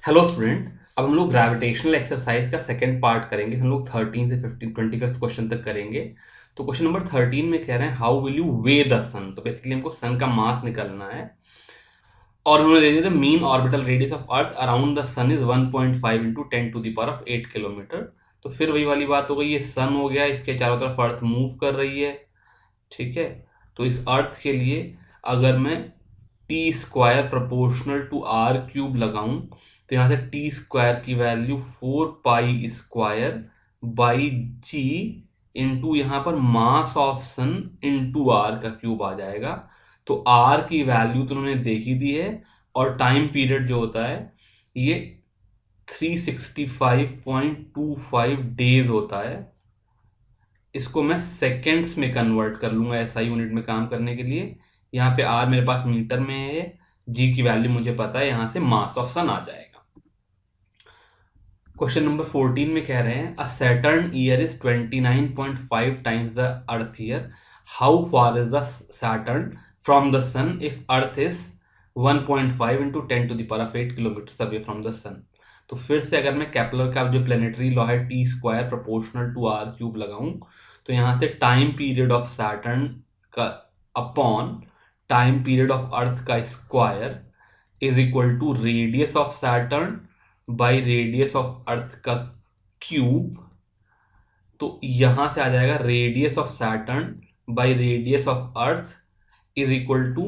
Hello student. अब हम लोग ग्रेविटेशनल एक्सरसाइज का सेकंड पार्ट करेंगे। हम लोग 13 से 15 25 क्वेश्चन तक करेंगे। तो क्वेश्चन नंबर 13 में कह रहे हैं how will you weigh the sun. तो बेसिकली हमको सन का मास निकालना है और उन्होंने दे दिया था mean orbital radius of earth around the sun is 1.5 into 10⁸ 8 kilometre. तो फिर वही वाली बात हो गई, ये सन हो गया, इसके चारों तरफ अर्थ मूव कर रही है, ठीक है। तो इस अर्थ के लिए अगर मैं T square proportional to R cube लगाऊं तो यहाँ से टी स्क्वायर की value 4 pi square by G into यहाँ पर mass of sun into R का क्यूब आ जाएगा। तो आर की वैल्यू तो उन्होंने देख ही दी है और टाइम पीरियड जो होता है ये 365.25 डेज होता है। इसको मैं सेकेंड्स में कन्वर्ट कर लूंगा एसआई यूनिट में काम करने के लिए। यहाँ पे आर मेरे पास मीटर में है, जी की वैल्यू मुझे पता है, यहां से मास ऑफ सन आ जाएगा। क्वेश्चन नंबर 14 में कह रहे हैं a Saturn year is 29.5 times the earth year. How far is the Saturn from the sun if earth is 1.5 into 10⁸ kilometre away from the sun. तो फिर से अगर मैं केपलर का जो प्लेनेटरी लॉ है T square proportional to R cube लगाऊं तो यहाँ से टाइम पीरियड ऑफ सैटर्न का upon time period of earth का square is equal to radius of Saturn by radius of earth का क्यूब। तो यहां से आ जाएगा radius of Saturn by radius of earth is equal to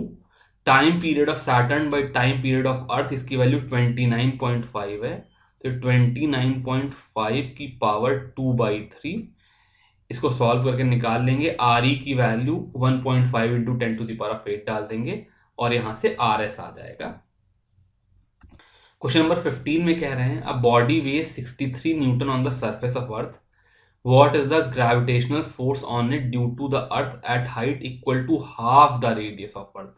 time period of Saturn by time period of earth, इसकी value 29.5 है। तो 29.5 की पावर 2/3, इसको सॉल्व करके निकाल लेंगे। आर ई की वैल्यू 1.5 इंटू 10⁸ डाल देंगे और यहां से आर एस आ जाएगा। क्वेश्चन नंबर 15 में कह रहे हैं a body weighs 63 newton on the surface of earth. What is the gravitational force on it due to the earth at height equal to half the radius of earth.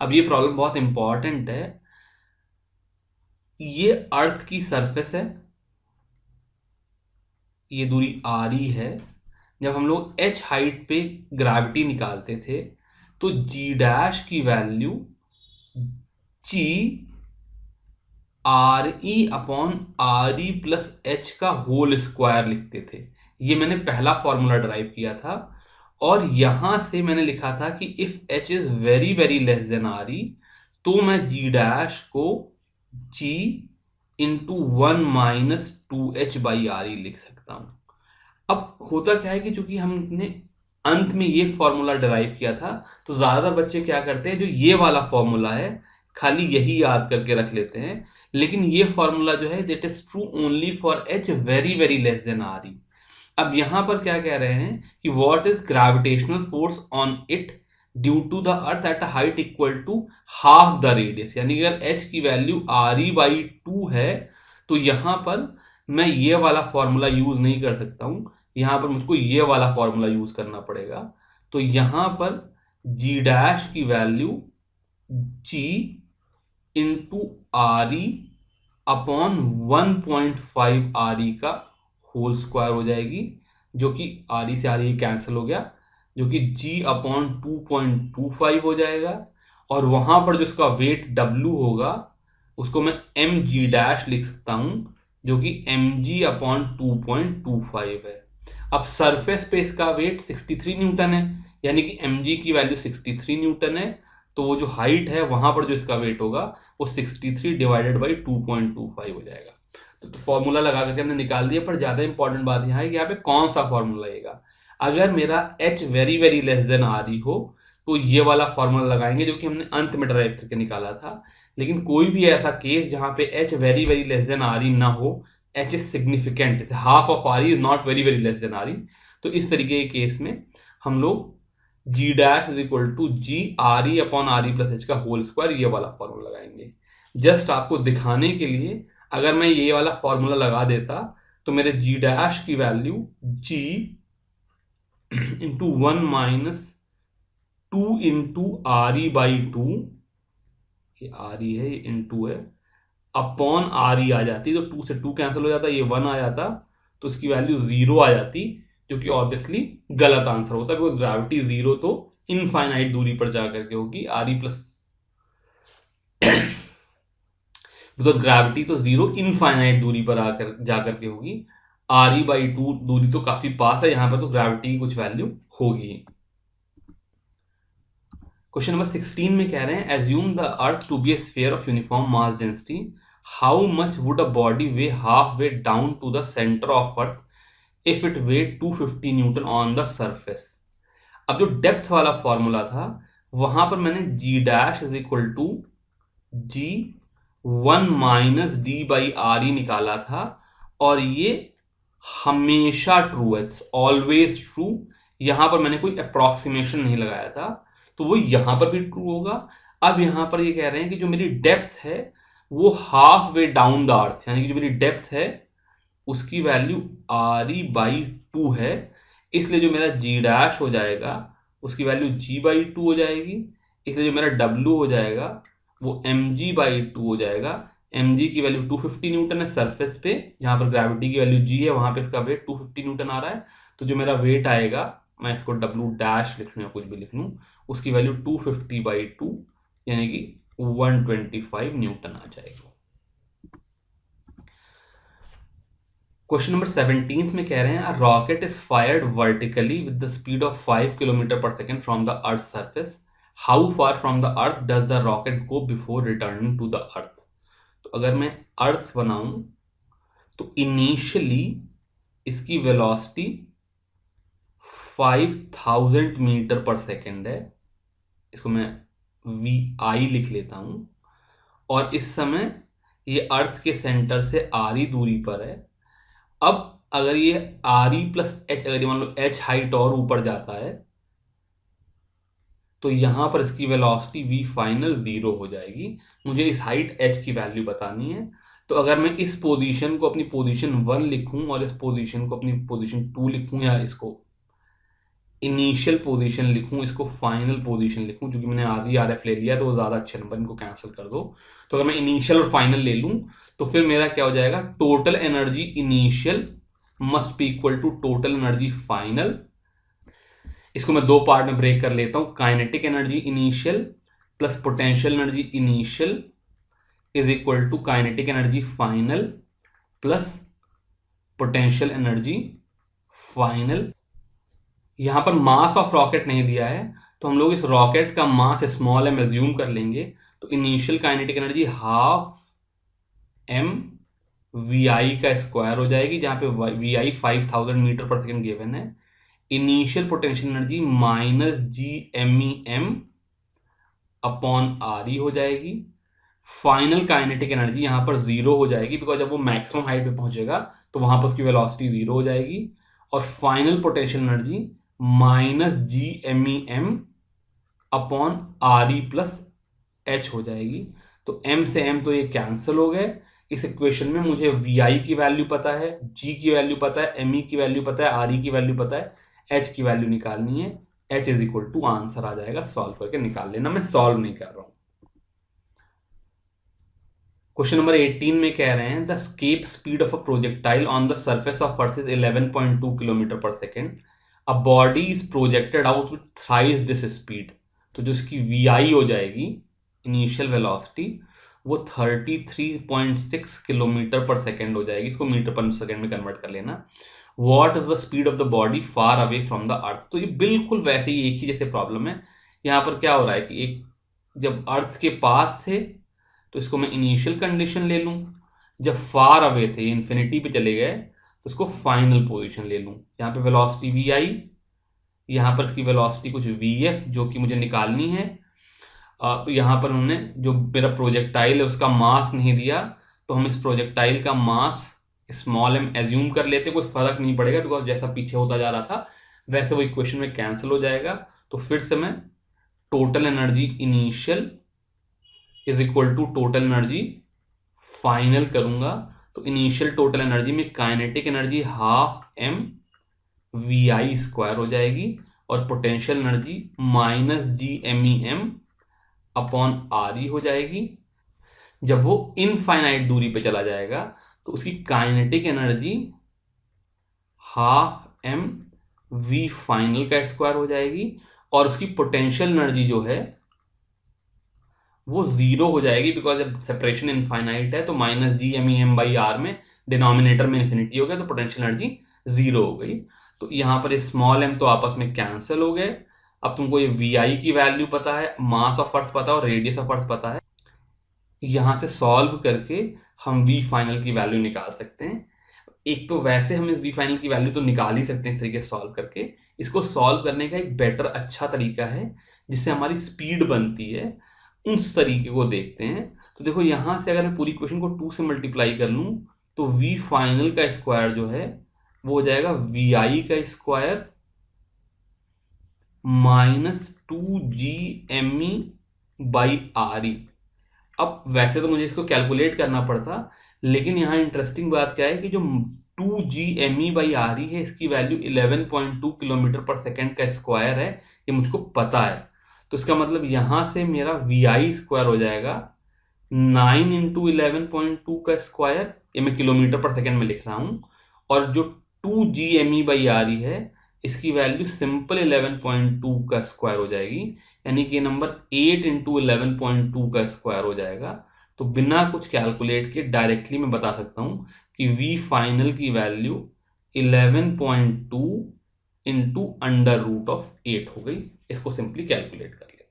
अब ये problem बहुत important है। ये अर्थ की surface है, ये दूरी R E है। जब हम लोग एच हाइट पे ग्रेविटी निकालते थे तो जी डैश की value g R E upon R E plus H का होल स्क्वायर लिखते थे। ये मैंने पहला फॉर्मूला ड्राइव किया था और यहां से मैंने लिखा था कि if H is very very less than R E तो मैं जी डैश को जी इंटू 1 - 2h/r लिख सकता हूं। अब होता क्या है कि चूंकि हमने अंत में ये फॉर्मूला डिराइव किया था तो ज्यादातर बच्चे क्या करते हैं, जो ये वाला फॉर्मूला है खाली यही याद करके रख लेते हैं। लेकिन ये फॉर्मूला जो है that is true only for H very very less than R E. अब यहां पर क्या कह रहे हैं कि what is gravitational force on it due to the earth at a height equal to half the radius. यानी अगर एच की वैल्यू आर ई बाई 2 है तो यहां पर मैं ये वाला फॉर्मूला यूज नहीं कर सकता हूं, यहां पर मुझको ये वाला फॉर्मूला यूज करना पड़ेगा। तो यहां पर जी डैश की वैल्यू जी into R E upon 1.5 R E का होल स्क्वायर हो जाएगी, जो कि आर ई से आर ई कैंसिल हो गया, जो कि जी अपॉन 2.25 हो जाएगा। और वहां पर जो इसका वेट डब्ल्यू होगा उसको मैं एम जी डैश लिख सकता हूं, जो कि एम जी अपॉन 2.25 है। अब सरफेस पे इसका वेट 63 न्यूटन है, यानी कि एम जी की वैल्यू 63 न्यूटन है। तो वो जो हाइट है वहां पर जो इसका वेट होगा वो 63 डिवाइडेड बाई 2.25 हो जाएगा। तो फॉर्मूला लगा करके हमने निकाल दिया। पर ज्यादा इंपॉर्टेंट बात यहाँ है कि यहाँ पे कौन सा फॉर्मूला आएगा। अगर मेरा H very very less than R ई हो तो ये वाला फॉर्मूला लगाएंगे जो कि हमने अंत में ड्राइव करके निकाला था। लेकिन कोई भी ऐसा केस जहां पे H very very less than R E ना हो, H is significant, half of R E is not very very less than R E, तो इस तरीके के केस में हम लोग g dash is equal to g R E upon R E plus H का होल स्क्वायर ये वाला फॉर्मूला लगाएंगे। जस्ट आपको दिखाने के लिए अगर मैं ये वाला फॉर्मूला लगा देता तो मेरे जी डैश की value ji into 1 - 2 into R E by 2, ये आर ई है, ये इंटू है, अपॉन आर ई आ जाती। तो 2 से 2 कैंसिल हो जाता, ये 1 आ जाता, तो इसकी वैल्यू 0 आ जाती, जो कि ऑब्वियसली गलत आंसर होता है, बिकॉज ग्रेविटी 0 तो इनफाइनाइट दूरी पर जाकर के होगी। Are E plus because gravity तो जीरो इनफाइनाइट दूरी पर आकर जाकर के होगी, RE/2 दूरी तो काफी पास है, यहां पर तो ग्रेविटी की कुछ वैल्यू होगी। क्वेश्चन नंबर 16 में कह रहे हैं assume the earth to be a sphere of uniform mass density, how much would a body weigh halfway down to the centre of earth if it weigh 250 newton on the surface. अब जो depth वाला formula था वहां पर मैंने g dash is equal to g 1 - d/re निकाला था, और ये हमेशा ट्रू है, ऑलवेज ट्रू। यहां पर मैंने कोई अप्रोक्सीमेशन नहीं लगाया था, तो वो यहां पर भी ट्रू होगा। अब यहां पर ये कह रहे हैं कि जो मेरी डेप्थ है वो half way down the earth, यानी कि जो मेरी डेप्थ है उसकी वैल्यू RE/2 है, इसलिए जो मेरा जी डैश हो जाएगा उसकी वैल्यू G/2 हो जाएगी, इसलिए जो मेरा W हो जाएगा वो mg/2 हो जाएगा। mg की वैल्यू 250 न्यूटन है सरफेस पे, जहां पर ग्रेविटी की वैल्यू g है, वहां पे इसका वेट 250 न्यूटन आ रहा है। तो जो मेरा वेट आएगा, मैं इसको W डैश लिख लूँ या कुछ भी लिख लूँ, उसकी वैल्यू 250/2 यानी कि 125 न्यूटन आ जाएगी। क्वेश्चन नंबर 17 में कह रहे हैं rocket is fired vertically with the speed of 5 kilometre पर second from the earth surface, how far from the earth does the rocket go before returning to the earth. तो अगर मैं अर्थ बनाऊं तो इनिशियली इसकी वेलोसिटी 5000 मीटर पर second है, इसको मैं VI लिख लेता हूं, और इस समय ये अर्थ के सेंटर से RE दूरी पर है। अब अगर ये RE+H, अगर ये मान लो H हाइट और ऊपर जाता है तो यहां पर इसकी वेलोसिटी V फाइनल 0 हो जाएगी। मुझे इस हाइट H की वैल्यू बतानी है। तो अगर मैं इस पोजीशन को अपनी पोजीशन 1 लिखूं और इस पोजीशन को अपनी पोजीशन 2 लिखूं, या इसको इनिशियल पोजीशन लिखूं, इसको फाइनल पोजीशन लिखूं, क्योंकि मैंने आधी RF ले लिया तो वो ज्यादा अच्छे नंबर, इनको कैंसिल कर दो। तो अगर मैं इनिशियल और फाइनल ले लूं तो फिर मेरा क्या हो जाएगा, total energy initial must be equal to total energy final. इसको मैं दो पार्ट में ब्रेक कर लेता हूं, kinetic energy initial plus potential energy initial is equal to kinetic energy final plus potential energy final. यहां पर मास ऑफ रॉकेट नहीं दिया है, तो हम लोग इस रॉकेट का मास स्मॉल m एज्यूम कर लेंगे। तो initial kinetic energy half m VI का स्क्वायर हो जाएगी, जहां पे VI 5000 मीटर पर सेकेंड गिवन है। Initial potential energy -GMEM upon RE हो जाएगी। फाइनल काइनेटिक एनर्जी यहां पर 0 हो जाएगी, बिकॉज जब वो मैक्सिमम हाइट पे पहुंचेगा तो वहां पर उसकी वेलोसिटी 0 हो जाएगी। और final potential energy -GMEM upon RE+H हो जाएगी। तो M से M तो ये कैंसिल हो गए। इस इक्वेशन में मुझे VI की वैल्यू पता है, G की वैल्यू पता है, ME की वैल्यू पता है, RE की वैल्यू पता है, H की वैल्यू निकालनी है। H is equal to answer आ जाएगा, सॉल्व करके निकाल लेना, मैं सॉल्व नहीं कर रहा हूं। क्वेश्चन नंबर 18 में कह रहे हैं the escape speed of a projectile on the surface of earth is 11.2 kilometre पर second, a body is projected out with thrice this speed. तो जो इसकी VI हो जाएगी इनिशियल वेलोसिटी वो 33.6 किलोमीटर पर सेकेंड हो जाएगी, इसको मीटर पर सेकेंड में कन्वर्ट कर लेना। What is the speed of the body far away from the earth. तो ये बिल्कुल वैसे ही एक ही जैसे प्रॉब्लम है। यहाँ पर क्या हो रहा है कि एक जब अर्थ के पास थे तो इसको मैं इनिशियल कंडीशन ले लूं, जब फार अवे थे इन्फिनिटी पे चले गए तो इसको फाइनल पोजीशन ले लूं। यहाँ पे वेलोसिटी VI, यहाँ पर इसकी वेलोसिटी कुछ VF जो कि मुझे निकालनी है। तो यहाँ पर उन्होंने जो मेरा प्रोजेक्टाइल है उसका मास नहीं दिया, तो हम इस प्रोजेक्टाइल का मास स्मॉल m एज्यूम कर लेते, कोई फर्क नहीं पड़ेगा, बिकॉज जैसा पीछे होता जा रहा था वैसे वो इक्वेशन में कैंसिल हो जाएगा। तो फिर से मैं total energy initial is equal to total energy final करूंगा। तो इनिशियल टोटल एनर्जी में kinetic energy half m VI square हो जाएगी, और potential energy -GMEM upon RE हो जाएगी। जब वो इनफाइनाइट दूरी पे चला जाएगा तो उसकी kinetic energy half m V final का स्क्वायर हो जाएगी, और उसकी पोटेंशियल एनर्जी जो है वो जीरो हो जाएगी, बिकॉज जब सेपरेशन इनफाइनाइट है तो minus G M E M by R में डिनोमिनेटर में इन्फिनिटी हो गया तो पोटेंशियल एनर्जी जीरो हो गई। तो यहाँ पर स्मॉल एम तो आपस में कैंसिल हो गए। अब तुमको ये वी आई की वैल्यू पता है, मास ऑफ अर्थ पता है और रेडियस ऑफ अर्थ पता है। यहाँ से सॉल्व करके हम वी फाइनल की वैल्यू निकाल सकते हैं। एक तो वैसे हम इस वी फाइनल की वैल्यू तो निकाल ही सकते हैं इस तरीके से सॉल्व करके। इसको सॉल्व करने का एक बेटर अच्छा तरीका है जिससे हमारी स्पीड बनती है, उस तरीके को देखते हैं। तो देखो यहाँ से अगर मैं पूरी क्वेश्चन को 2 से मल्टीप्लाई कर लूँ तो वी फाइनल का स्क्वायर जो है वो हो जाएगा वी आई का square minus 2 GME by are E. अब वैसे तो मुझे इसको कैलकुलेट करना पड़ता, लेकिन यहाँ इंटरेस्टिंग बात क्या है कि जो 2 GME/RE है इसकी वैल्यू 11.2 किलोमीटर पर सेकेंड का स्क्वायर है, ये मुझको पता है। तो इसका मतलब यहाँ से मेरा वी आई स्क्वायर हो जाएगा 9 इंटू 11.2 का स्क्वायर, ये मैं किलोमीटर पर सेकेंड में लिख रहा हूँ। और जो 2 GME/RE है इसकी वैल्यू सिंपल 11.2 का स्क्वायर हो जाएगी, यानी कि नंबर 8 इंटू 11.2 का स्क्वायर हो जाएगा। तो बिना कुछ कैलकुलेट के डायरेक्टली मैं बता सकता हूँ कि वी फाइनल की value 11.2 into under root of 8 हो गई। इसको सिंपली कैलकुलेट कर लिया।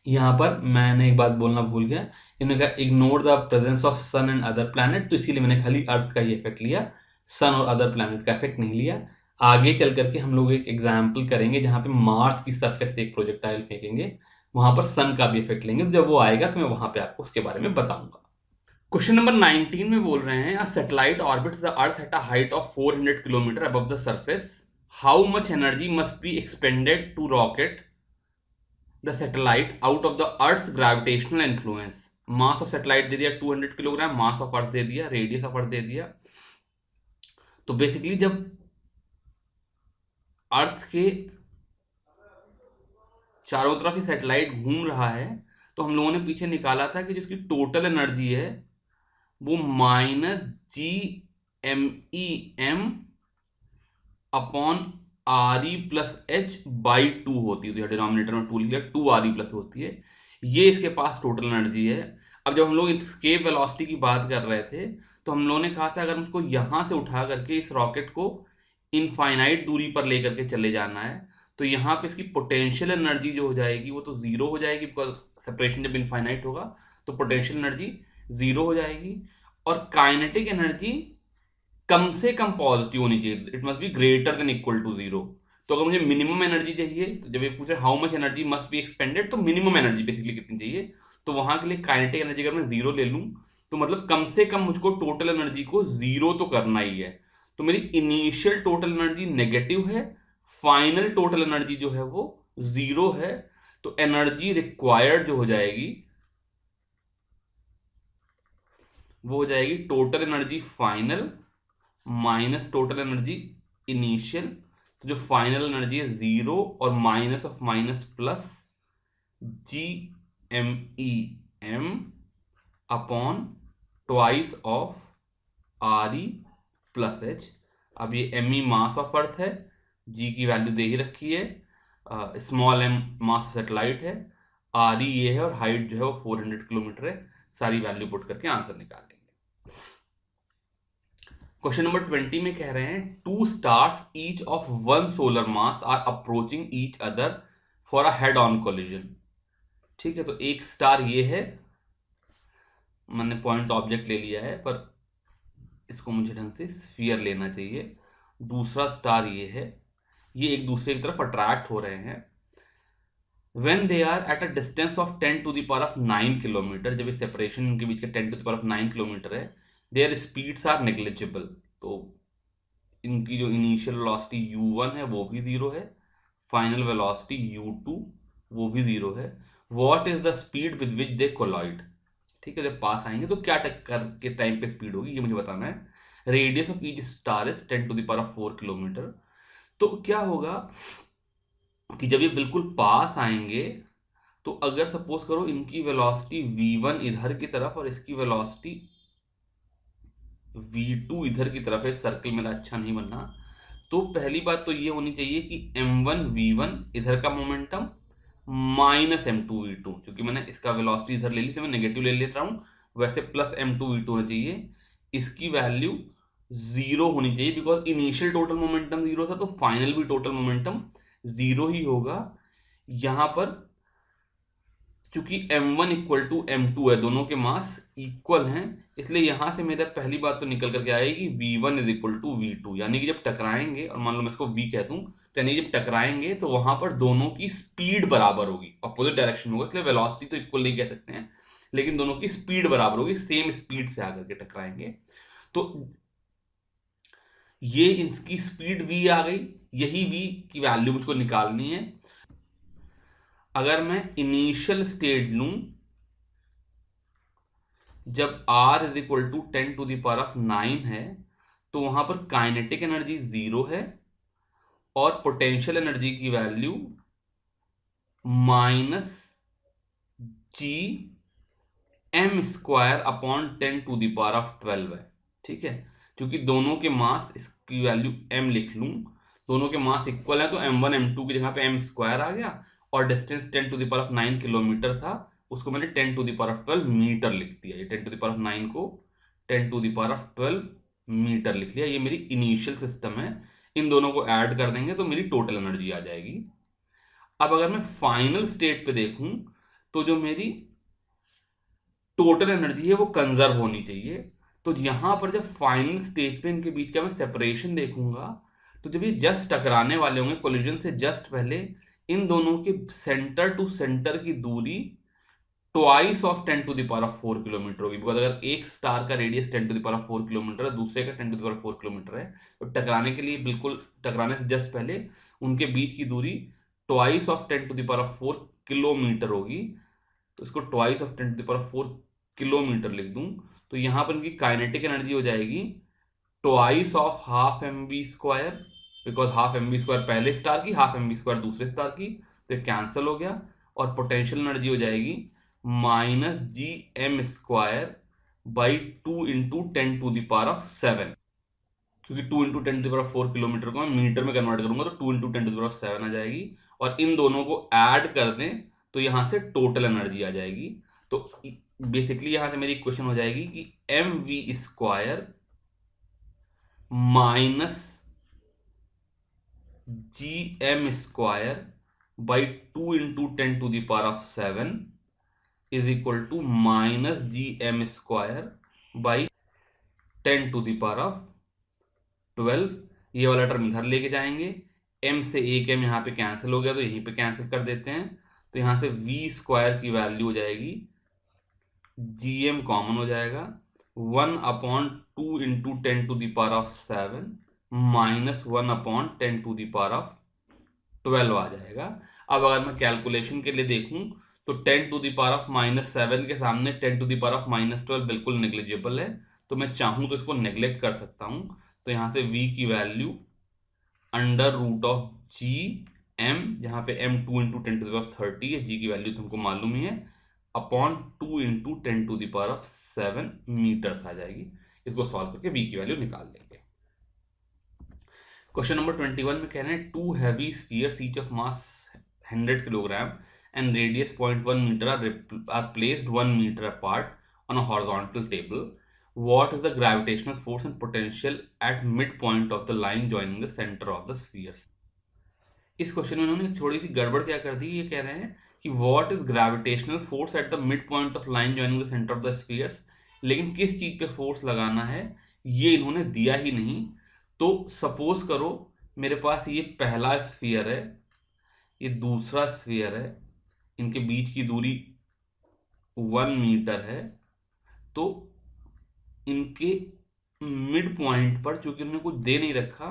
यहाँ पर मैंने एक बात बोलना भूल गया, इन्होंने कहा ignore the presence of sun and other planet, तो इसीलिए मैंने खाली अर्थ का ही इफेक्ट लिया, सन और अदर प्लैनेट का इफेक्ट नहीं लिया। आगे चल करके हम लोग एक एग्जाम्पल करेंगे जहां पे मार्स की सरफेस से एक प्रोजेक्टाइल फेंकेंगे, वहां पर सन का भी इफेक्ट लेंगे। जब वो आएगा तो मैं वहां पे आपको उसके बारे में बताऊंगा। क्वेश्चन नंबर 19 में बोल रहे हैं, a satellite orbits the earth at a height of 400 kilometre above the surface, how much energy must be expended to rocket the satellite out of the earth gravitational influence. Mass of satellite दे दिया 200 kilogram, mass of earth दे दिया, radius of अर्थ दे दिया। तो basically जब अर्थ के चारों तरफ ये सैटेलाइट घूम रहा है तो हम लोगों ने पीछे निकाला था कि जिसकी टोटल एनर्जी है वो minus GME/m upon RE+H by 2 होती है। तो डिनोमिनेटर में 2 लिया, 2RE+ होती है। ये इसके पास टोटल एनर्जी है। अब जब हम लोग एस्केप वेलोसिटी की बात कर रहे थे तो हम लोगों ने कहा था अगर उसको यहां से उठा करके इस रॉकेट को इनफाइनाइट दूरी पर लेकर के चले जाना है तो यहाँ पे इसकी पोटेंशियल एनर्जी जो हो जाएगी वो तो जीरो हो जाएगी, बिकॉज सेपरेशन जब इनफाइनाइट होगा तो पोटेंशियल एनर्जी जीरो हो जाएगी। और काइनेटिक एनर्जी कम से कम पॉजिटिव होनी चाहिए, it must be greater than equal to zero. तो अगर मुझे मिनिमम एनर्जी चाहिए तो जब ये पूछे how much energy must be expanded, तो मिनिमम एनर्जी बेसिकली कितनी चाहिए, तो वहां के लिए काइनेटिक एनर्जी अगर मैं जीरो ले लूं तो मतलब कम से कम मुझको टोटल एनर्जी को जीरो तो करना ही है। तो मेरी इनिशियल टोटल एनर्जी नेगेटिव है, फाइनल टोटल एनर्जी जो है वो जीरो है। तो एनर्जी रिक्वायर्ड जो हो जाएगी वो हो जाएगी total energy final minus total energy initial. तो जो फाइनल एनर्जी है जीरो और minus of minus plus GME/m upon twice of RE+H। अब ये ME मास ऑफ अर्थ है, G की वैल्यू दे ही रखी है, स्मॉल m मास सैटेलाइट है, RE ये है और हाइट जो है वो 400 किलोमीटर है। सारी वैल्यू पुट करके आंसर निकाल देंगे। क्वेश्चन नंबर 20 में कह रहे हैं, two stars each of one solar mass are approaching each other for a head on collision. ठीक है, तो एक स्टार ये है, मैंने पॉइंट ऑब्जेक्ट ले लिया है पर इसको मुझे ढंग से स्फीयर लेना चाहिए। दूसरा स्टार ये है, ये एक दूसरे की तरफ अट्रैक्ट हो रहे हैं। When they are at a distance of 10 to the power of 9 kilometre, जब ये सेपरेशन उनके बीच के 10 to the power of 9 kilometre है, their speeds are negligible। तो इनकी जो इनिशियल वेलोसिटी u1 है वो भी जीरो है, फाइनल वेलोसिटी u2 वो भी जीरो है। What is the speed with which they collide. ठीक है, जब पास आएंगे तो क्या टक्कर के टाइम पे स्पीड होगी ये मुझे बताना है। Radius of each star is 10 to the power of 4 kilometre. तो क्या होगा कि जब ये बिल्कुल पास आएंगे तो अगर सपोज करो इनकी वेलोसिटी v1 इधर की तरफ और इसकी वेलोसिटी v2 इधर की तरफ है, सर्कल मेरा अच्छा नहीं बना, तो पहली बात तो ये होनी चाहिए कि m1 v1 इधर का मोमेंटम माइनस m2v2, क्योंकि मैंने इसका वेलोसिटी इधर ले ली, मैं नेगेटिव ले लेता हूँ, वैसे प्लस m2v2 होना चाहिए। इसकी वैल्यू 0 होनी चाहिए, बिकॉज इनिशियल टोटल मोमेंटम 0 था, तो फाइनल भी टोटल मोमेंटम 0 ही होगा। यहां पर चूंकि m1 इक्वल टू m2 है, दोनों के मास इक्वल हैं, इसलिए यहां से मेरा पहली बात तो निकल करके आएगी v1 is equal to v2, यानी कि जब टकराएंगे, और मान लो मैं इसको v कह दूं, तो यानी जब टकराएंगे तो वहां पर दोनों की स्पीड बराबर होगी, अपोजिट डायरेक्शन में होगा, इसलिए वेलोसिटी तो इक्वल नहीं कह सकते हैं, लेकिन दोनों की स्पीड बराबर होगी, सेम स्पीड से आकर के टकराएंगे। तो ये इसकी स्पीड v आ गई, यही v की वैल्यू मुझको निकालनी है। अगर मैं इनिशियल स्टेट लूं जब r इज इक्वल टू 10⁻⁹ है, तो वहां पर काइनेटिक एनर्जी 0 है और पोटेंशियल एनर्जी की वैल्यू -gm² अपॉन 10⁻12 है। ठीक है, क्योंकि दोनों के मास, इसकी वैल्यू m लिख लूं, दोनों के मास इक्वल है, तो m1 m2 की जगह पे m² आ गया, और डिस्टेंस 10⁹ किलोमीटर था, उसको मैंने 10⁻12 मीटर लिख दिया। ये 10⁻9 को 10⁻12 मीटर लिख लिया। ये मेरी इनिशियल सिस्टम है, इन दोनों को ऐड कर देंगे तो मेरी टोटल एनर्जी आ जाएगी। अब अगर मैं फाइनल स्टेट पे देखूं, तो जो मेरी टोटल एनर्जी है वो कंजर्व होनी चाहिए। तो यहां पर जब फाइनल स्टेट पे इनके बीच का मैं सेपरेशन देखूंगा, तो जब ये जस्ट टकराने वाले होंगे, कोलिजन से जस्ट पहले, इन दोनों के सेंटर टू सेंटर की दूरी ट्वाइस ऑफ 10⁻4 किलोमीटर होगी। बिकॉज अगर एक स्टार का रेडियस 10⁻4 किलोमीटर है, दूसरे का 10⁻4 किलोमीटर है, तो टकराने के लिए, बिल्कुल टकराने से जस्ट पहले, उनके बीच की दूरी ट्वाइस ऑफ 10⁻4 किलोमीटर होगी। तो इसको ट्वाइस ऑफ 10⁻4 किलोमीटर लिख दूं, तो यहां पर इनकी काइनेटिक एनर्जी हो जाएगी twice of half mv², because half mv² पहले स्टार की, हाफ mv² दूसरे स्टार की, तो ये कैंसिल हो गया। और पोटेंशियल एनर्जी हो जाएगी -gm²/2 × 10⁻7, क्योंकि 2 × 10⁻4 किलोमीटर को मैं मीटर में कन्वर्ट करूंगा, तो 2 × 10⁻7 आ जाएगी। और इन दोनों को ऐड कर दें तो यहां से टोटल एनर्जी आ जाएगी। तो बेसिकली यहां से मेरी इक्वेशन हो जाएगी कि mv² minus gm²/2 × 10⁻7 is equal to -gm²/10⁻12। ये वाला टर्म इधर लेके जाएंगे, m से एक m यहाँ पे कैंसिल हो गया, तो यहीं पे कैंसिल कर देते हैं। तो यहाँ से v² की वैल्यू हो जाएगी, gm कॉमन हो जाएगा, 1/2 × 10⁻7 -1/10⁻12 आ जाएगा। अब अगर मैं कैलकुलेशन के लिए देखूं, तो 10⁻⁻7 के सामने 10⁻⁻12 बिल्कुल नेग्लिजिबल है, तो मैं चाहूं तो इसको नेग्लेक्ट कर सकता हूं। तो यहां से v की वैल्यू √g m, जहां पे m 2 × 10⁻30 है, g की वैल्यू तुमको मालूम ही है, अपॉन 2 × 10⁻7 मीटर्स आ जाएगी। इसको सॉल्व करके v की वैल्यू निकाल लेंगे। क्वेश्चन नंबर 21 में कह रहे हैं, 2 heavy spheres each of mass 100 kilogram and radius 0.1 meter are placed 1 meter apart on a horizontal table. What is the gravitational force and potential at midpoint of the line joining the center of the spheres? इस question में उन्होंने थोड़ी सी गड़बड़ क्या कर दी, ये कह रहे हैं कि what is gravitational force at the mid point of line joining the centre of the spheres, लेकिन किस चीज पे फोर्स लगाना है ये इन्होंने दिया ही नहीं। तो सपोज करो मेरे पास ये पहला स्फीयर है, ये दूसरा स्फीयर है, इनके बीच की दूरी 1 मीटर है, तो इनके मिड पॉइंट पर चूंकि उन्होंने कुछ दे नहीं रखा,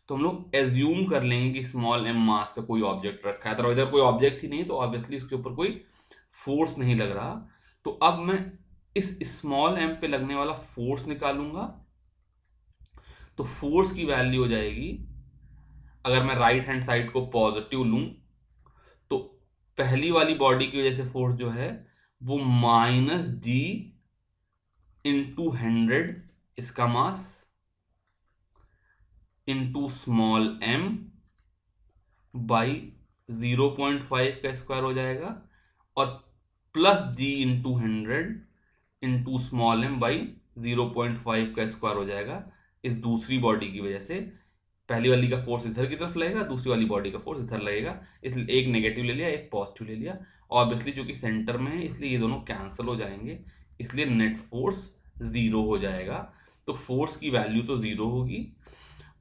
तो हम लोग एज्यूम कर लेंगे कि स्मॉल m मास का कोई ऑब्जेक्ट रखा है। तो इधर कोई ऑब्जेक्ट ही नहीं, तो ऑब्वियसली इसके ऊपर कोई फोर्स नहीं लग रहा। तो अब मैं इस स्मॉल m पे लगने वाला फोर्स निकालूंगा। तो फोर्स की वैल्यू हो जाएगी, अगर मैं राइट हैंड साइड को पॉजिटिव लूं, तो पहली वाली बॉडी की वजह से फोर्स जो है वो -g × 100 इसका mass into small m by 0.5 का स्क्वायर हो जाएगा और plus G into 100 into small M by 0.5 का स्क्वायर हो जाएगा इस दूसरी बॉडी की वजह से। पहली वाली का फोर्स इधर की तरफ लगेगा, दूसरी वाली बॉडी का फोर्स इधर लगेगा, इसलिए एक नेगेटिव ले लिया, एक पॉजिटिव ले लिया। ऑब्वियसली जो कि सेंटर में है इसलिए ये दोनों कैंसिल हो जाएंगे, इसलिए नेट फोर्स जीरो हो जाएगा। तो फोर्स की वैल्यू तो जीरो होगी।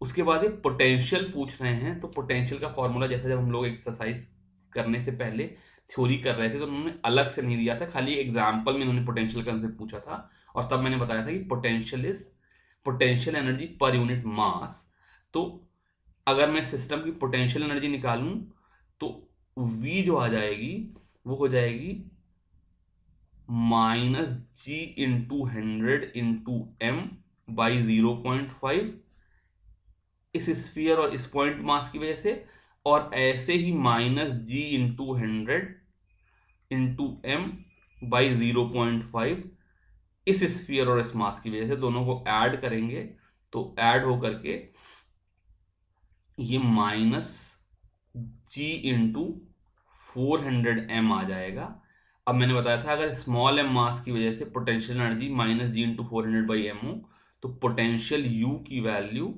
उसके बाद ये पोटेंशियल पूछ रहे हैं, तो पोटेंशियल का फॉर्मूला जैसा जब हम लोग एक्सरसाइज करने से पहले थ्योरी कर रहे थे तो उन्होंने अलग से नहीं दिया था, खाली एग्जाम्पल में उन्होंने पोटेंशियल कंसेप्ट पूछा था और तब मैंने बताया था कि potential is potential energy per unit mass. तो अगर मैं सिस्टम की पोटेंशियल एनर्जी निकालूं तो V जो आ जाएगी वो हो जाएगी minus ji into 100 into M by 0.5 इस स्फीयर और इस पॉइंट मास की वजह से, और ऐसे ही minus ji into 100 into M by 0.5 इस स्फीयर और इस मास की वजह से। दोनों को ऐड करेंगे तो ऐड हो करके ये माइनस जी इंटू 400 m आ जाएगा। अब मैंने बताया था अगर स्मॉल एम मास की वजह से पोटेंशियल एनर्जी माइनस जी इंटू 400/m हो तो पोटेंशियल U की value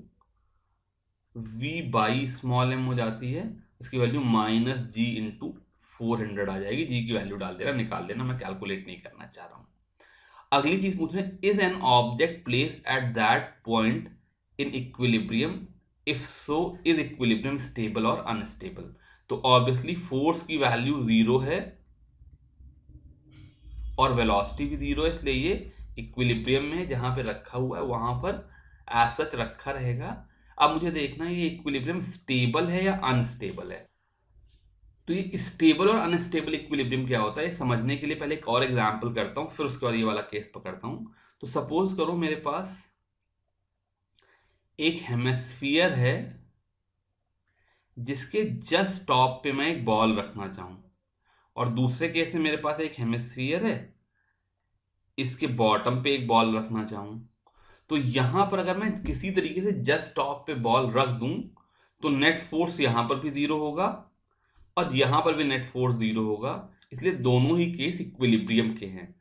V by small M हो जाती है, इसकी वैल्यू माइनस जी इंटू 400 आ जाएगी। जी की वैल्यू डाल देना, निकाल लेना, मैं कैलकुलेट नहीं करना चाह रहा हूं। अगली चीज पूछ रहे हैं, is an object place at that point in equilibrium, if so is equilibrium stable और अनस्टेबल। तो ऑब्वियसली फोर्स की वैल्यू जीरो है और वेलोसिटी भी जीरो है, इसलिए ये इक्विलिब्रियम में जहां पे रखा हुआ है वहां पर एज सच रखा रहेगा। अब मुझे देखना है ये इक्विलिब्रियम स्टेबल है या अनस्टेबल है। तो ये स्टेबल और अनस्टेबल इक्विलिब्रियम क्या होता है समझने के लिए पहले एक और एग्जांपल करता हूं, फिर उसके बाद ये वाला केस पकड़ता हूं। तो सपोज करो मेरे पास एक हेमिस्फीयर है जिसके जस्ट टॉप पे मैं एक बॉल रखना चाहूं, और दूसरे केस में मेरे पास एक हेमिस्फीयर है इसके बॉटम पे एक बॉल रखना चाहूं। तो यहां पर अगर मैं किसी तरीके से जस्ट टॉप पे बॉल रख दूं तो नेट फोर्स यहां पर भी जीरो होगा और यहां पर भी नेट फोर्स जीरो होगा, इसलिए दोनों ही केस इक्विलिब्रियम के हैं।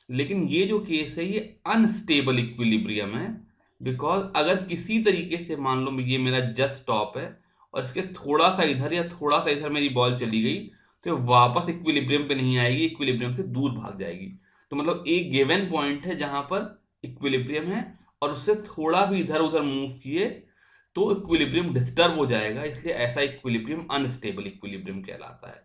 लेकिन ये जो केस है ये अनस्टेबल इक्विलिब्रियम है, बिकॉज अगर किसी तरीके से मान लो ये मेरा जस्ट टॉप है और इसके थोड़ा सा इधर या थोड़ा सा इधर मेरी बॉल चली गई तो ये वापस इक्विलिब्रियम पे नहीं आएगी, इक्विलिब्रियम से दूर भाग जाएगी। तो मतलब एक गिवन पॉइंट है जहां पर इक्विलिब्रियम है और उससे थोड़ा भी इधर उधर मूव किए तो इक्विलिब्रियम डिस्टर्ब हो जाएगा, इसलिए ऐसा इक्विलिब्रियम अनस्टेबल इक्विलिब्रियम कहलाता है।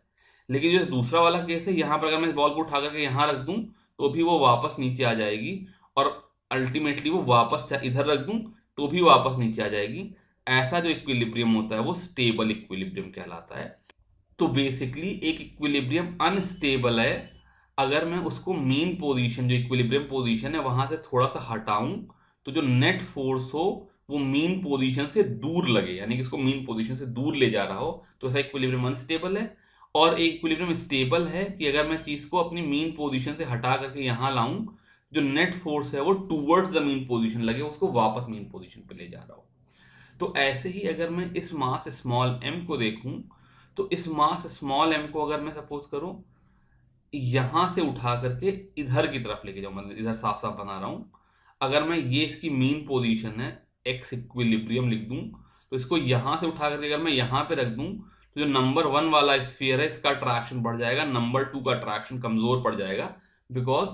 लेकिन जो दूसरा वाला केस है यहाँ पर अगर मैं इस बॉल को उठा करके यहाँ रख दूं तो भी वो वापस नीचे आ जाएगी और अल्टीमेटली वो वापस इधर रख दूं तो भी वापस नीचे आ जाएगी। ऐसा जो इक्विलिब्रियम होता है वो स्टेबल इक्विलिब्रियम कहलाता है। तो बेसिकली एक इक्विलिब्रियम अनस्टेबल है अगर मैं उसको मीन पोजीशन जो इक्विलिब्रियम पोजीशन है वहां से थोड़ा सा हटाऊं तो जो नेट फोर्स हो वो मीन पोजीशन से दूर लगे, यानी कि इसको मीन पोजीशन से दूर ले जा रहा हो, तो ऐसा इक्विलिब्रियम अनस्टेबल है। और एक इक्विलिब्रियम स्टेबल है कि अगर मैं चीज को अपनी मीन पोजीशन से हटा करके यहां लाऊं जो नेट फोर्स है वो टूवर्ड्स द मीन पोजीशन लगे, उसको वापस मीन पोजीशन पे ले जा रहा हो। तो ऐसे ही अगर मैं इस मास स्मॉल एम को देखूं तो इस मास स्मॉल एम को अगर मैं सपोज करूं यहां से उठा करके इधर की तरफ लेके जाऊं, मतलब इधर साफ साफ बना रहा हूं, अगर मैं ये इसकी मीन पोजीशन है एक्स इक्विलिब्रियम लिख दूं तो इसको यहां से उठा करके अगर मैं यहां पे रख दूं तो जो नंबर 1 वाला स्फीयर है इसका अट्रैक्शन बढ़ जाएगा, नंबर 2 का अट्रैक्शन कमजोर पड़ जाएगा, बिकॉज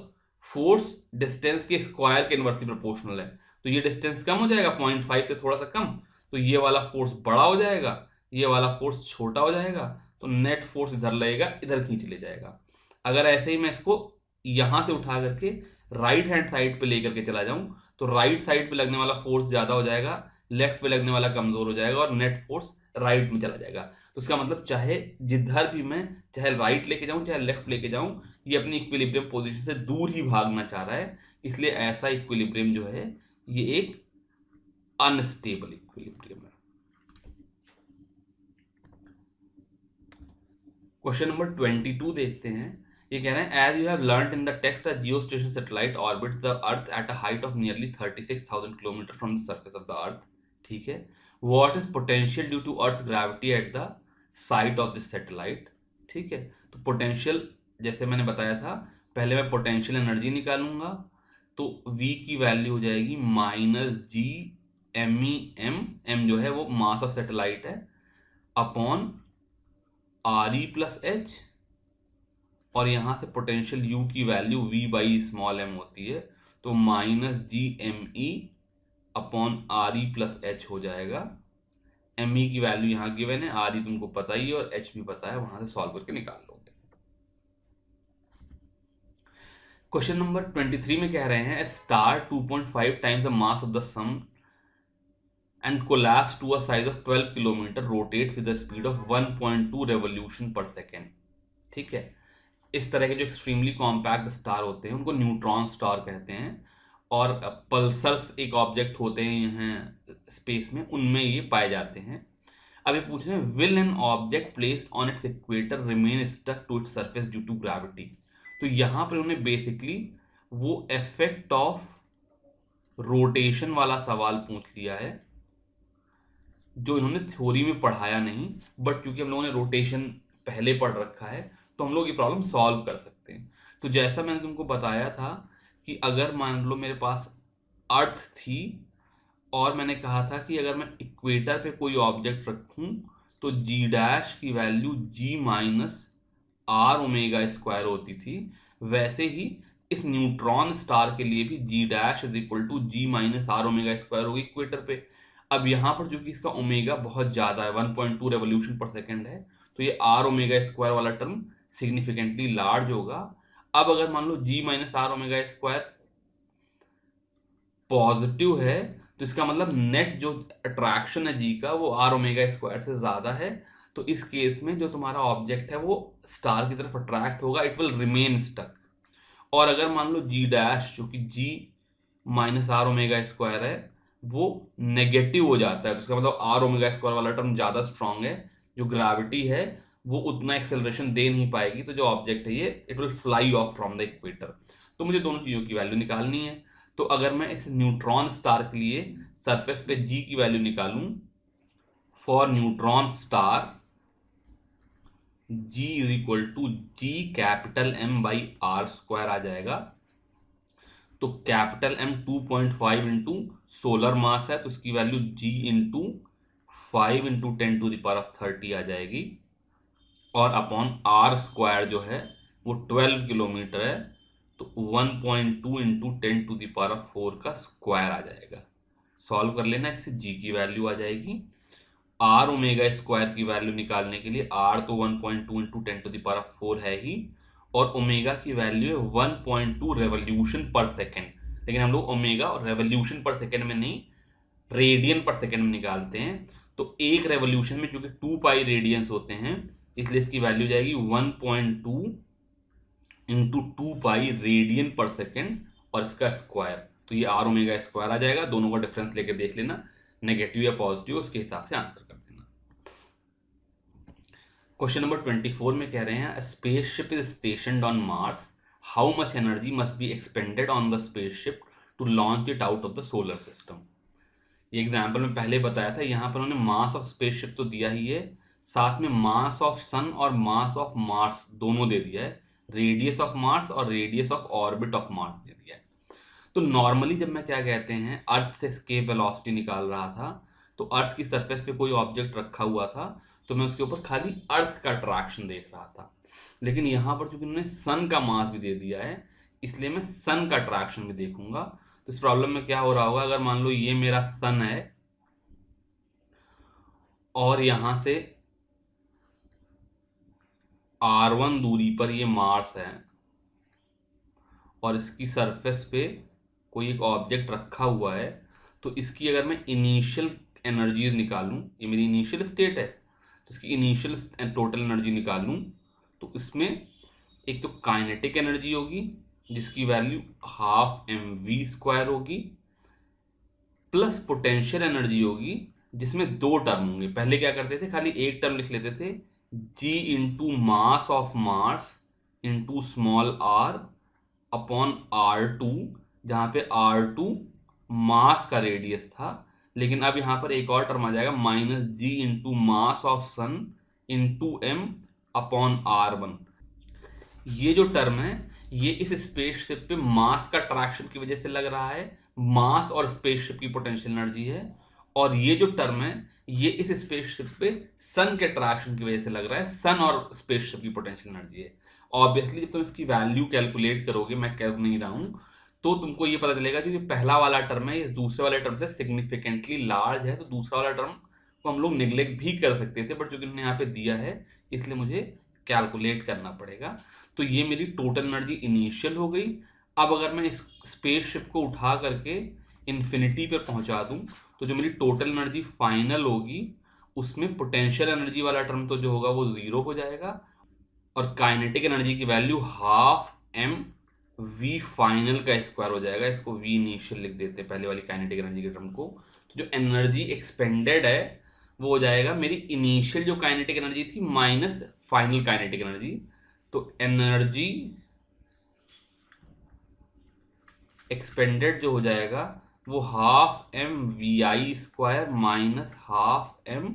फोर्स डिस्टेंस के स्क्वायर के इनवर्सली प्रोपोर्शनल है। तो ये डिस्टेंस कम हो जाएगा 0.5 से थोड़ा सा कम, तो ये वाला फोर्स बड़ा हो जाएगा, ये वाला फोर्स छोटा हो जाएगा, तो नेट फोर्स इधर लगेगा, इधर खींच ले जाएगा। अगर ऐसे ही मैं इसको यहां से उठा करके राइट हैंड साइड पे लेकर के चला जाऊं तो राइट साइड पे लगने वाला फोर्स ज्यादा हो जाएगा, लेफ्ट पे लगने वाला कमजोर हो जाएगा और नेट फोर्स राइट में चला जाएगा। तो इसका मतलब चाहे जिधर भी मैं चाहे राइट लेके जाऊं चाहे लेफ्ट लेके जाऊं ये अपनी इक्विलिब्रियम पोजीशन से दूर ही भागना चाह रहा है, इसलिए ऐसा इक्विलिब्रियम जो है ये एक अनस्टेबल इक्विलिब्रियम है। क्वेश्चन नंबर 22 देखते हैं। ये कह रहे हैं as you have learned in the text a geostationary satellite orbits the earth at a height of nearly 36,000 kilometre from the surface of the earth. ठीक है, what is potential due to earth gravity at the site of this satellite. ठीक है, तो potential जैसे मैंने बताया था, पहले मैं पोटेंशियल एनर्जी निकालूंगा, तो V की वैल्यू हो जाएगी -GME m जो है वो मास ऑफ सैटेलाइट है, अपॉन RE+H, और यहां से पोटेंशियल U की वैल्यू V/m होती है, तो -GME अपॉन RE+H हो जाएगा। ME की वैल्यू यहाँ गिवन है, RE तुमको पता ही है और H भी पता है, वहां से सॉल्व करके निकाल लोगे। क्वेश्चन नंबर 23 में कह रहे हैं star 2.5 times the mass of the sun and collapse to a size of 12 kilometre rotates with a speed of 1.2 revolution per second। ठीक है, इस तरह के जो एक्सट्रीमली कॉम्पैक्ट स्टार होते हैं उनको न्यूट्रॉन स्टार कहते हैं, और पल्सर्स एक ऑब्जेक्ट होते हैं यहाँ स्पेस में, उनमें ये पाए जाते हैं। अब ये पूछ रहे हैं will an object placed on its equator remain stuck to its surface due to gravity. तो यहाँ पर उन्होंने बेसिकली वो इफेक्ट ऑफ रोटेशन वाला सवाल पूछ लिया है, जो इन्होंने थ्योरी में पढ़ाया नहीं, बट क्योंकि हम लोगों ने रोटेशन पहले पढ़ रखा है तो हम लोग ये प्रॉब्लम सॉल्व कर सकते हैं। तो जैसा मैंने तुमको बताया था कि अगर मान लो मेरे पास अर्थ थी और मैंने कहा था कि अगर मैं इक्वेटर पे कोई ऑब्जेक्ट रखूं तो जी डैश की वैल्यू G-R⍵² होती थी, वैसे ही इस न्यूट्रॉन स्टार के लिए भी g dash is equal to G-R⍵² होगी इक्वेटर पे। अब यहाँ पर जो कि इसका ओमेगा बहुत ज़्यादा है, 1.2 रेवोल्यूशन पर सेकेंड है, तो ये R⍵² वाला टर्म सिग्निफिकेंटली लार्ज होगा। अब अगर मान लो G-R⍵² पॉजिटिव है तो इसका मतलब नेट जो अट्रैक्शन है जी का वो R⍵² से ज़्यादा है, तो इस केस में जो तुम्हारा ऑब्जेक्ट है वो स्टार की तरफ अट्रैक्ट होगा, इट विल रिमेन स्टक। और अगर मान लो जी डैश जो कि G-R⍵² है वो नेगेटिव हो जाता है, तो इसका मतलब R⍵² वाला टर्म ज़्यादा स्ट्रांग है, जो ग्रेविटी है वो उतना एक्सेलरेशन दे नहीं पाएगी, तो जो ऑब्जेक्ट है ये it will fly of from the equator. तो मुझे दोनों चीज़ों की वैल्यू निकालनी है। तो अगर मैं इस न्यूट्रॉन स्टार के लिए सरफेस पे G की वैल्यू निकालूं, for neutron star G is equal to G⍵M/R² आ जाएगा। तो capital M 2.5 into solar mass है, तो इसकी वैल्यू G इंटू 5 इंटू 10⁻30 आ जाएगी, और अपॉन R² जो है वो 12 किलोमीटर है, तो 1.2 इंटू 10⁻4 का स्क्वायर आ जाएगा। सॉल्व कर लेना, इससे G की वैल्यू आ जाएगी। R⍵² की वैल्यू निकालने के लिए R तो 1.2 इंटू 10⁻4 है ही, और ओमेगा की वैल्यू है 1.2 रेवोल्यूशन पर सेकेंड, लेकिन हम लोग ओमेगा और रेवोल्यूशन पर सेकेंड में नहीं, रेडियन पर सेकेंड में निकालते हैं। तो एक रेवोल्यूशन में क्योंकि 2 पाई रेडियंस होते हैं, इसलिए इसकी वैल्यू जाएगी 1.2 इंटू 2 पाई रेडियन पर सेकेंड और इसका स्क्वायर, तो ये R⍵² आ जाएगा। दोनों का डिफरेंस लेके देख लेना, नेगेटिव या पॉजिटिव, उसके हिसाब से आंसर कर देना। क्वेश्चन नंबर 24 में कह रहे हैं spaceship is stationed on Mars, how much energy must be expended on the spaceship to launch it out of the solar system. ये एग्जाम्पल में पहले बताया था, यहाँ पर उन्होंने मास ऑफ स्पेसशिप तो दिया ही है, साथ में मास ऑफ सन और मास ऑफ मार्स दोनों दे दिया है, रेडियस ऑफ मार्स और radius of orbit of Mars दे दिया है। तो नॉर्मली जब मैं क्या कहते हैं अर्थ से एस्केप वेलोसिटी निकाल रहा था, तो अर्थ की सरफेस पे कोई ऑब्जेक्ट रखा हुआ था तो मैं उसके ऊपर खाली अर्थ का अट्रैक्शन देख रहा था, लेकिन यहाँ पर चूंकि उन्होंने सन का मास भी दे दिया है इसलिए मैं सन का अट्रैक्शन भी देखूंगा। तो इस प्रॉब्लम में क्या हो रहा होगा, अगर मान लो ये मेरा सन है और यहां से R1 दूरी पर ये मार्स है और इसकी सरफेस पे कोई एक ऑब्जेक्ट रखा हुआ है, तो इसकी अगर मैं इनिशियल एनर्जी निकालूं, ये मेरी इनिशियल स्टेट है, तो इसकी इनिशियल टोटल एनर्जी निकालूं, तो इसमें एक तो काइनेटिक एनर्जी होगी जिसकी वैल्यू ½ mv² होगी, प्लस पोटेंशियल एनर्जी होगी जिसमें दो टर्म होंगे। पहले क्या करते थे, खाली एक टर्म लिख लेते थे, G into mass of Mars into small r upon R2, जहाँ पे R2 मास का रेडियस था, लेकिन अब यहाँ पर एक और टर्म आ जाएगा -G into mass of sun into M upon R1। ये जो टर्म है ये इस स्पेसशिप पे मास का अट्रैक्शन की वजह से लग रहा है, मास और स्पेसशिप की पोटेंशियल एनर्जी है। और ये जो टर्म है ये इस स्पेसशिप पे सन के अट्रैक्शन की वजह से लग रहा है, सन और स्पेसशिप की पोटेंशियल एनर्जी है। ऑब्वियसली जब तुम इसकी वैल्यू कैलकुलेट करोगे, मैं कर नहीं रहा हूं, तो तुमको ये पता चलेगा जो ये पहला वाला टर्म है इस दूसरे वाले टर्म से सिग्निफिकेंटली लार्ज है। तो दूसरा वाला टर्म को हम लोग निग्लेक्ट भी कर सकते थे, बट जो कि उन्होंने यहाँ पे दिया है इसलिए मुझे कैलकुलेट करना पड़ेगा। तो ये मेरी टोटल एनर्जी इनिशियल हो गई। अब अगर मैं इस स्पेसशिप को उठा करके इन्फिनिटी पर पहुंचा दूं तो जो मेरी टोटल एनर्जी फाइनल होगी उसमें पोटेंशियल एनर्जी वाला टर्म तो जो होगा वो जीरो हो जाएगा, और काइनेटिक एनर्जी की value half M V final का स्क्वायर हो जाएगा। इसको वी इनिशियल लिख देते हैं पहले वाली काइनेटिक एनर्जी के टर्म को। तो जो एनर्जी एक्सपेंडेड है वो हो जाएगा मेरी इनिशियल जो काइनेटिक एनर्जी थी माइनस फाइनल काइनेटिक एनर्जी। तो एनर्जी एक्सपेंडेड जो हो जाएगा वो half M V I square minus half M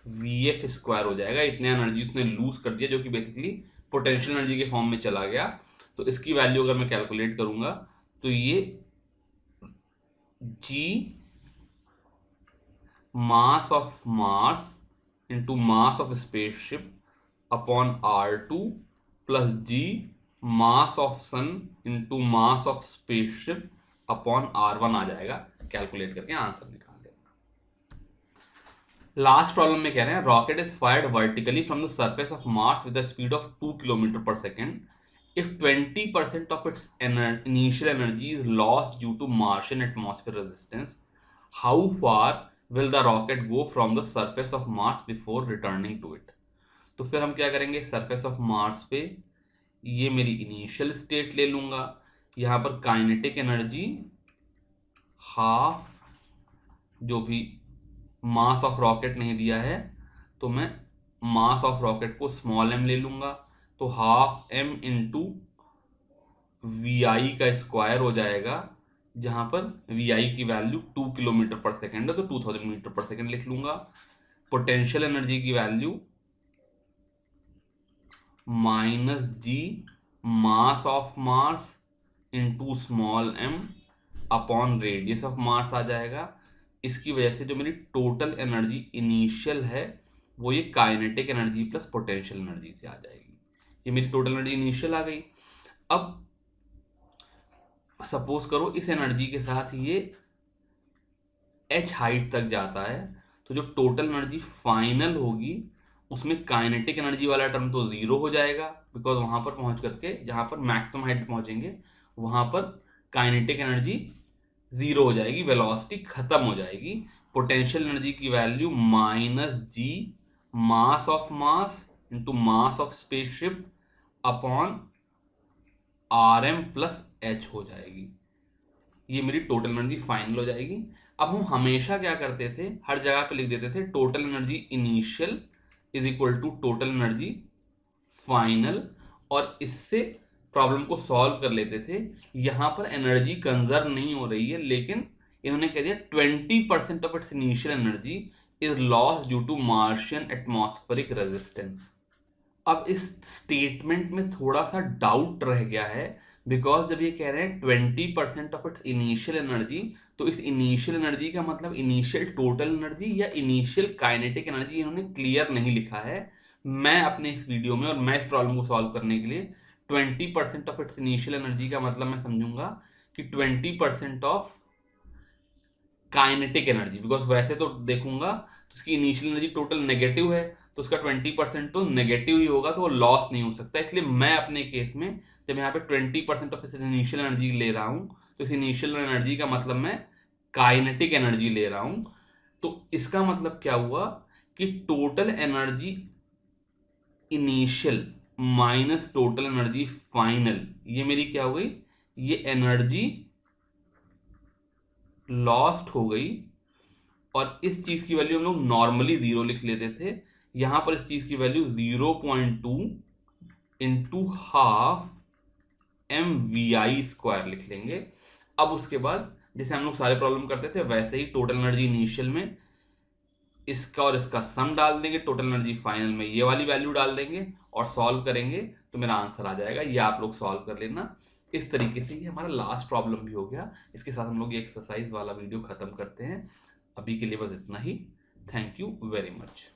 V F square हो जाएगा। इतने एनर्जी उसने लूज कर दिया जो कि बेसिकली पोटेंशियल एनर्जी के फॉर्म में चला गया। तो इसकी वैल्यू अगर मैं कैलकुलेट करूंगा तो ये g mass of Mars into mass of spaceship upon R2 plus g mass of sun into mass of spaceship upon R1 आ जाएगा। कैलकुलेट करके आंसर निकाल देगा। लास्ट प्रॉब्लम में कह रहे हैं rocket is fired vertically from the surface of Mars with the speed of 2 kilometre पर second. If 20% of its initial energy is lost due to Martian atmosphere resistance, how far will the rocket go from the surface of Mars before returning to it? तो फिर हम क्या करेंगे, surface of Mars पे ये मेरी initial state ले लूंगा। यहाँ पर काइनेटिक एनर्जी हाफ, जो भी मास ऑफ रॉकेट नहीं दिया है तो मैं मास ऑफ रॉकेट को स्मॉल m ले लूंगा। तो हाफ m इंटू वी आई का स्क्वायर हो जाएगा, जहां पर वी आई की वैल्यू 2 किलोमीटर पर सेकेंड है तो 2000 मीटर पर सेकेंड लिख लूंगा। पोटेंशियल एनर्जी की value minus G mass of Mars into small m upon radius of Mars आ जाएगा। इसकी वजह से जो मेरी टोटल एनर्जी इनिशियल है वो ये kinetic energy plus potential energy से आ जाएगी। ये मेरी टोटल एनर्जी इनिशियल आ गई। अब सपोज करो इस एनर्जी के साथ ये h हाइट तक जाता है, तो जो टोटल एनर्जी फाइनल होगी उसमें काइनेटिक एनर्जी वाला टर्म तो जीरो हो जाएगा, बिकॉज वहां पर पहुंच करके जहां पर मैक्सिमम हाइट पहुंचेंगे वहां पर काइनेटिक एनर्जी जीरो हो जाएगी, वेलोसिटी खत्म हो जाएगी। पोटेंशियल एनर्जी की value minus G mass of mass into mass of spaceship upon R M plus H हो जाएगी। ये मेरी टोटल एनर्जी फाइनल हो जाएगी। अब हम हमेशा क्या करते थे, हर जगह पे लिख देते थे total energy initial is equal to total energy final, और इससे प्रॉब्लम को सॉल्व कर लेते थे। यहां पर एनर्जी कंजर्व नहीं हो रही है, लेकिन इन्होंने कह दिया 20% of its initial energy is lost due to Martian atmospheric resistance. अब इस स्टेटमेंट में थोड़ा सा डाउट रह गया है, बिकॉज जब ये कह रहे हैं 20% ऑफ इट्स इनिशियल एनर्जी, तो इस इनिशियल एनर्जी का मतलब इनिशियल टोटल एनर्जी या इनिशियल काइनेटिक एनर्जी इन्होंने क्लियर नहीं लिखा है। मैं अपने इस वीडियो में और मैं इस प्रॉब्लम को सॉल्व करने के लिए 20% ऑफ इट्स इनिशियल एनर्जी का मतलब मैं समझूंगा कि 20% ऑफ काइनेटिक एनर्जी, बिकॉज वैसे तो देखूंगा तो उसकी इनिशियल एनर्जी टोटल नेगेटिव है तो उसका 20% तो नेगेटिव ही होगा, तो वो लॉस नहीं हो सकता। इसलिए मैं अपने केस में जब यहाँ पे 20% ऑफ इनिशियल एनर्जी ले रहा हूँ तो इस इनिशियल एनर्जी का मतलब मैं काइनेटिक एनर्जी ले रहा हूँ। तो इसका मतलब क्या हुआ कि total energy initial minus total energy final, ये मेरी क्या हो गई, ये एनर्जी लॉस्ट हो गई। और इस चीज की वैल्यू हम लोग नॉर्मली जीरो लिख लेते थे, यहां पर इस चीज की value 0.2 into half M V I square लिख लेंगे। अब उसके बाद जैसे हम लोग सारे प्रॉब्लम करते थे वैसे ही टोटल एनर्जी इनिशियल में इसका और इसका सम डाल देंगे, टोटल एनर्जी फाइनल में ये वाली वैल्यू डाल देंगे और सॉल्व करेंगे तो मेरा आंसर आ जाएगा। ये आप लोग सॉल्व कर लेना। इस तरीके से ये हमारा लास्ट प्रॉब्लम भी हो गया। इसके साथ हम लोग ये एक्सरसाइज वाला वीडियो खत्म करते हैं। अभी के लिए बस इतना ही। Thank you very much.